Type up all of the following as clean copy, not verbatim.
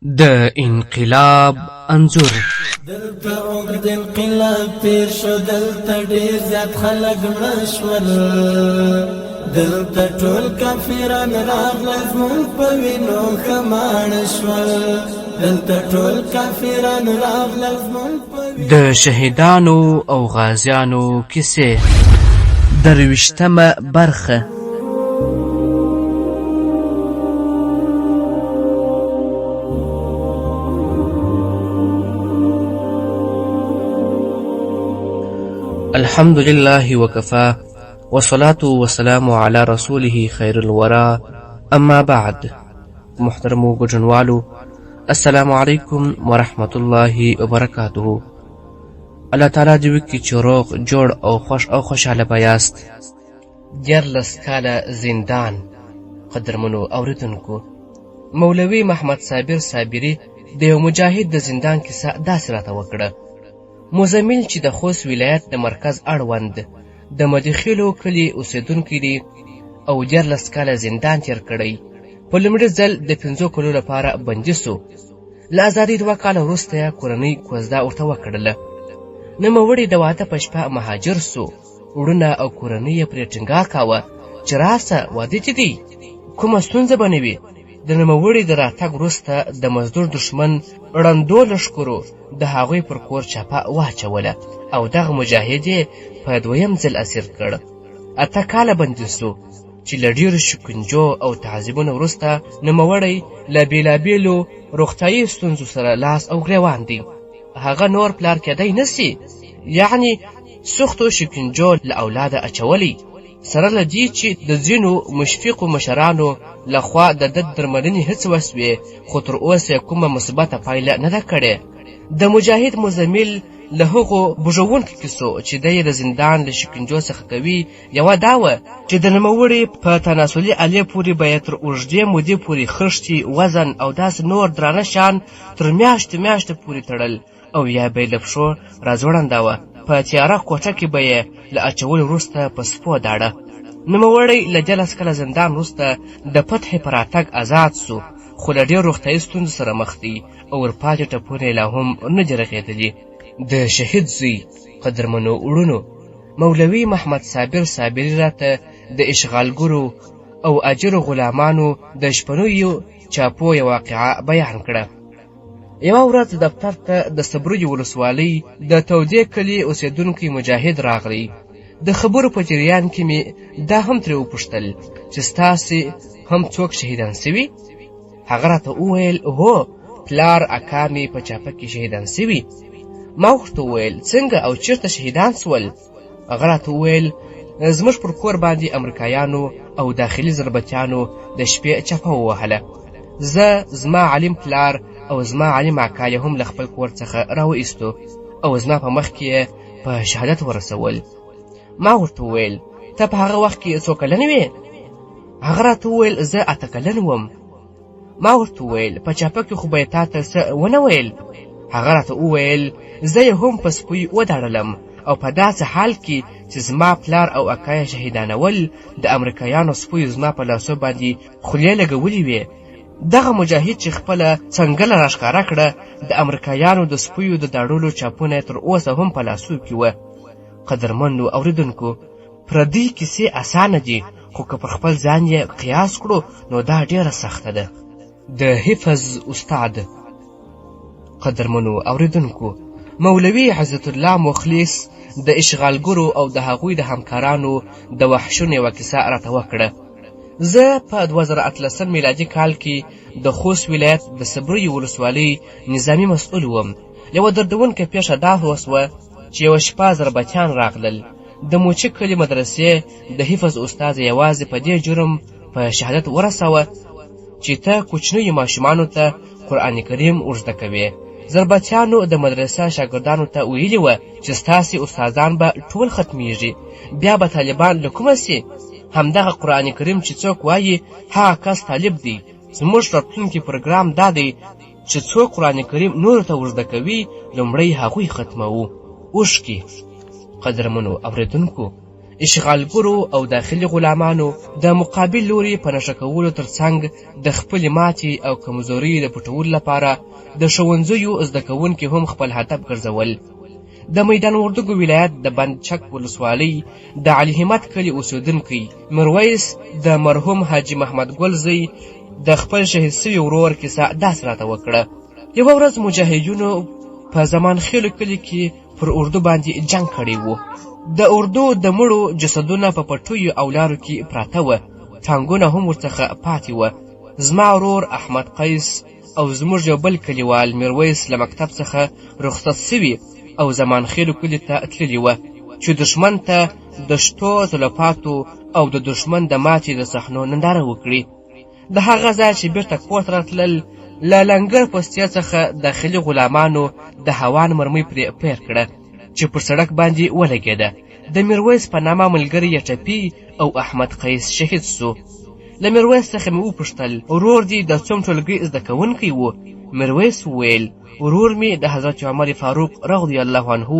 د انقلاب انځور. دلته اوږد انقلاب تیر شو، دلته ډېر زیات خلک مړه شول، دلته ټول کافران راغلل زموږ په وینو ښه ماړه شول، دلته ټول کافران راغلل زموږ په وینو. د شهیدانو او غازیانو کیسې، 23مه برخه. الحمد لله وكفى والصلاة والسلام على رسوله خير الورى اما بعد. محترمو ګډونوالو، السلام علیکم ورحمت الله وبرکاته. الله تعالی دې وکړي چې روغ جوړ او خوش او خوشحاله به یاست. 14 کاله زندان. قدرمنو اوریدونکو، مولوي محمد صابر صابري د یو مجاهد د زندان کیسه داسې راته وکړه. مزمل چې د خوست ولایت د مرکز اړوند د مدخیلو کلي اوسیدونکی دی او 14 کاله زندان تیر کړی. په لومړي ځل د 5 کلو لپاره بندي سو. له ازادۍ 2 کاله وروسته یې کورنۍ کوزده ورته وکړله. نوموړی د واده په شپه مهاجر سو. وروڼه او کورنۍ یې پرې ټینګار کاوه چې راسه واده چې دی، کومه ستونزه به نه وي. د نوموړي د راتګ وروسته د مزدور دښمن ړندو لښکرو د هغوی پر کور چاپه واچوله او دغه مجاهد یې په 2یم ځل اسیر کړ. 8 کاله بندي سو چې له ډېرو شکنجو او تعذیبونو وروسته نوموړی له بېلابېلو روغتیایي ستونزو سره لاس او ګرېوان دی. هغه نور پلار کېدی نسي، یعنې سختو شکنجو له اولاده اچولی، سره له دې چې د ځینو مشفقو مشرانو لخوا د ده درملنې هڅې وسوې، خو تر اوسه کومه مثبته پایله نه ده کړې. د مجاهد مزمل له هغو بوژونکو کیسو چې دی یې د زندان له شکنجو څخه کوي یوه دا وه چې د نوموړي په تناسلي آلې پورې به یې تر اوږدې مودې پورې خښتې، وزن او داسې نور درانه شیان تر میاشتو پورې تړل او یا به یې له پښو راځوړنداوه. په تیاره کوټه کې به یې له اچولو وروسته په سپو داړه. نوموړی له 14 کاله زندان وروسته د فتحې په راتګ آزاد سو، خو له ډېر روغتیایي ستونزو سره مخ دی او ورپاتې ټپونه یې لا هم نه دي رغېدلي. د شهید زوی، قدرمنو وروڼو، مولوي محمد صابر صابري راته د اشغالګرو او اجرو غلامانو د شپنیو چاپو یو واقعه بیان کړه. یوه ورځ دفتر ته د صبروي ولسوالۍ د تودې کلي اوسیدونکی مجاهد راغلی. د خبرو په جریان کې مې دا هم ترې وپوښتل چې ستاسې هم څوک شهیدان سوي؟ هغه راته وویل هو، پلار اکا مې په چاپه کې شهیدان سوي. ما ورته وویل څنګه او چېرته شهیدان سول؟ هغه راته وویل زموږ پر کور باندې امریکایانو او داخلي ضربتیانو د شپې چپه ووهله. زه، زما علیم پلار او زما علیم اکا یې هم له خپل کور څخه راوایستو او زما په مخ کې یې په شهادت ورسول. ما ورته وویل ته په هغه وخت کې څو کلن وې؟ هغه راته وویل زه 8 کلن وم. ما ورته وویل په چاپه کې خو به یې تا ته څه ونه ویل؟ هغه راته وویل زه یې هم په سپوی وداړلم او په داسې حال کې چې زما پلار او اکا یې شهیدانول، د امریکایانو سپوی زما په لاسو باندې خولې لګولې وې. دغه مجاهد چې خپله څنګله راښکاره کړه، د امریکایانو د سپیو د داړلو چاپونه تر اوسه هم په لاسو کې وه. قدرمنو اوریدونکو، پردۍ کیسې اسانه دي، خو که پر خپل ځان یې قیاس کړو نو دا ډېره سخته ده. د حفظ استاد. قدرمنو اوریدونکو، مولوي عزت الله مخلص د اشغالګرو او د هغوی د همکارانو د وحشونو یوه کیسه راته وکړه. زه په 2018 میلادي کال کې د خوست ولایت د صبروي ولسوالۍ نظامي مسؤل وم. یوه دردونکې پیښه دا وسوه چې یوه شپه ضربتیان راغلل. د موچي کلي مدرسې د حفظ استاد یوازې په دې جرم په شهادت ورسوه چې ته کوچنیو ماشومانو ته قرآن کریم ورزده کوې. ضربتیانو د مدرسه شاګردانو ته ویلي وه چې ستاسې استادان به ټول ختمیږي، بیا به طالبان له کومه سي؟ همدغه قرآن کریم چې څوک وایي هغه کس طالب دی. زموږ راتلونکی پروګرام دا دی چې څوک قرآن کریم نورو ته ورزده کوي لومړی هغوی ختموو. اوښکې. قدرمنو اوریدونکو، اشغالګرو او داخلي غلامانو د مقابل لوري په نښه کولو ترڅنګ د خپلې ماتې او کمزورۍ د پټولو لپاره د ښوونځیو زده کوونکي هم خپل هدف ګرځول. د میدان وردګو ولایت د بندچک ولسوالۍ د علي همت کلي اوسېدونکی میرویس د مرحوم حاجي محمد ګل زوی د خپل شهید سوي ورور کیسه داسې راته وکړه. یوه ورځ مجاهدینو په زمان خیلو کلي کې پر اردو باندې جنګ کړی و. د اردو د مړو جسدونه په پټیو او لارو کې پراته وه، ټانګونه هم ورڅخه پاتې وه. زما ورور احمد قیس او زموږ یو بل کلیوال میرویس له مکتب څخه رخصت سوي او زمان خیلو کلي ته تللي وه چې دښمن ته د شتو تلفاتو او د دښمن د ماتې د صحنو ننداره وکړي. د هغه ځای چې بیرته کور ته راتلل، له لنګر پستې څخه داخلي غلامانو د هوان مرمۍ پرې پیر کړه چې پر سړک باندې ولګېده. د میرویس په نامه ملګری یې ټپي او احمد قیس شهید سو. له میرویس څخه مې وپوښتل ورور دې د څوم ټولګۍ زده کوونکی و؟ میرویس وویل ورور مې د حضرت عمر فاروق رضی الله عنه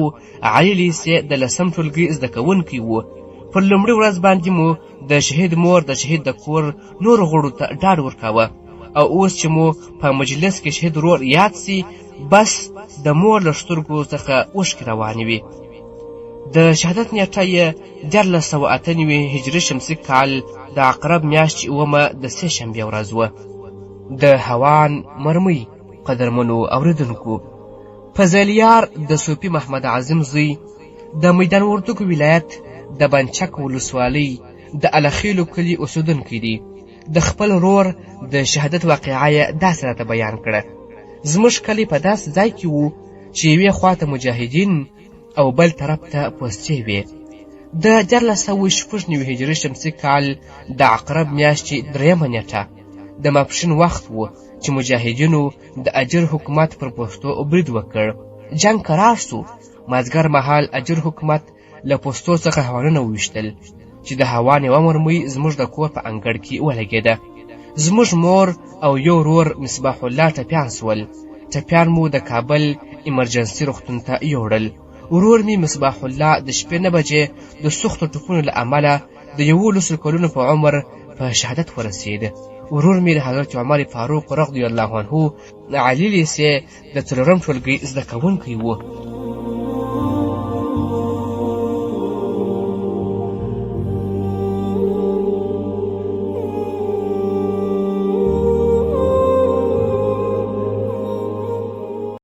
علي لیسې د 10م ټولګۍ زده کوونکی و. پر لومړۍ ورځ باندې مو د شهید مور د شهید د کور نور غړو ته ډاډ ورکاوه او اوس چې مو په مجلس کې شهید ورور یاد سي، بس د مور له سترګو څخه اوښکې روانې وي. د شهادت نیټه یې 1398 هجري شمسي کال د عقرب میاشتې 9 د سې شنبې ورځ وه. د هوان مرمۍ قدرمنو اوریدونکو، فضلیار د صوفي محمد اعظم زوی د میدان وردګو ولایت د بندچک ولسوالۍ د الخیلو کلي اوسېدونکی دی. د خپل ورور د شهادت واقعه یې داسې راته بیان کړه. زموږ کلی په داسې ځای کې و چې یوې خواته مجاهدین او بل طرف ته پوستې وې. د 1496 هجري شمسي کال د عقرب میاشتې 3 نیټه د ماپښین وخت و چې مجاهدینو د اجر حکومت پر پوستو برید وکړ. جنگ قرار سو. مازګر مهال اجر حکومت له پوستو څخه هوانونه وویشتل چې د هوان یوه مرمۍ زموږ د کور په انګړ کې ولګېده. زموږ مور او یو ورور مصباح الله ټپیان سول. ټپیان مو د کابل ایمرجنسي روغتون ته یوړل. ورور مې مصباح الله د شپې 9 بجې د سختو ټپونو له امله د 11 کلونو په عمر په شهادت ورسېد. ورور مې د حضرت عمر فاروق رضی الله عنه علي لیسې د 4م ټولګۍ زده کوونکی و.